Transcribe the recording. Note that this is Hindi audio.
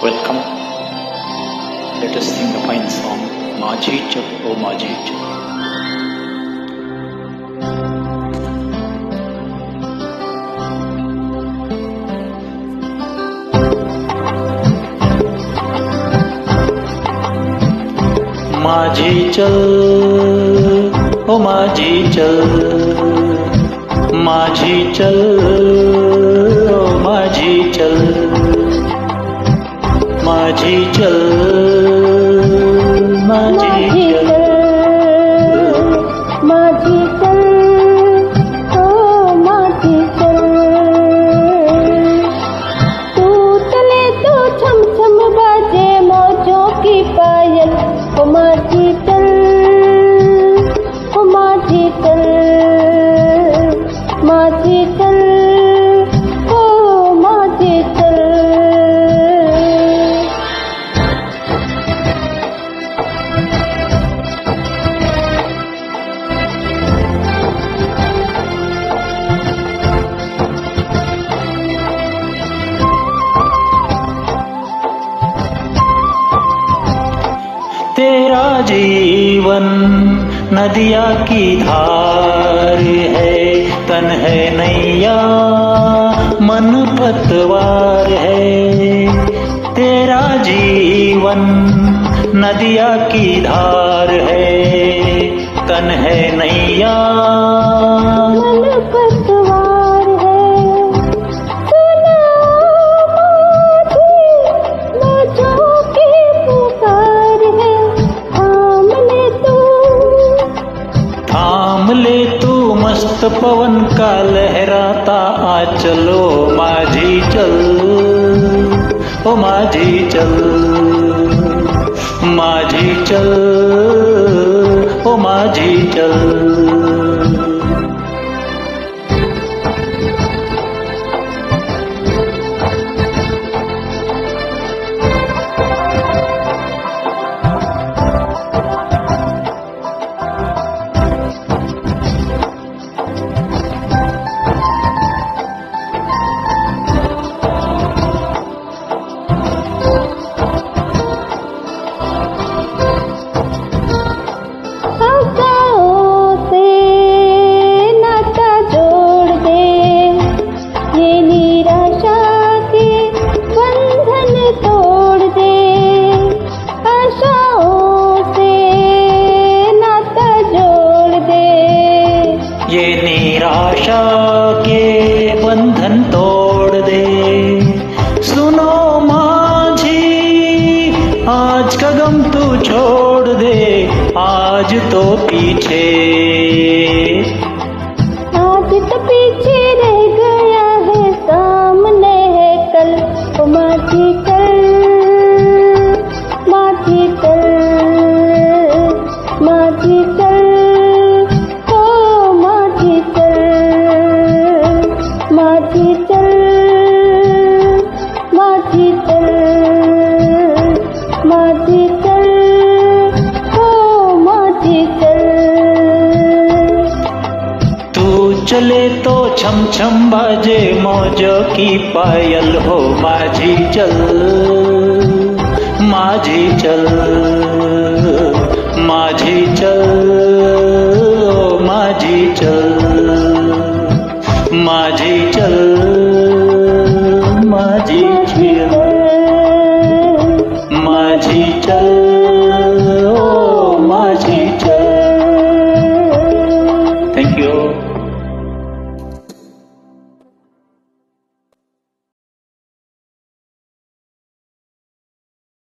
Welcome. Let us sing a fine song, Majhi Chal, O Majhi Chal. माझी चल ओ माझी चल, माझी चल ओ माझी चल, माझी चल, माझी चल, माझी चल ओ माझी चल, तू चले तो छम छम बाजे मौजों की पायल, ओ माझी चल ओ माझी चल, माझी चल ओ माझी चल। तेरा जीवन नदिया की धार है, तन है नैया मन पतवार है। तेरा जीवन नदिया की धार है, तन है नैया मन पतवार है, सुना माझी मौजों की पुकार है, थाम ले तू मस्त पवन का लहराता आंचलो, माझी चल ओ माझी चल, माझी चल ओ माझी चल। ये निराशा के बंधन तोड़ दे, सुनो माझी आज का गम तू छोड़ दे, आज तो पीछे, आज तो पीछे रह गया है, सामने है कल, ओ माझी चल, माझी चल, माझी चल माझी चल, माझी चल, माझी चल ओ माझी चल। तू चले तो छम छम बाजे मौजों की पायल, हो माझी चल, माझी चल, माझी चल ओ माझी चल, माझी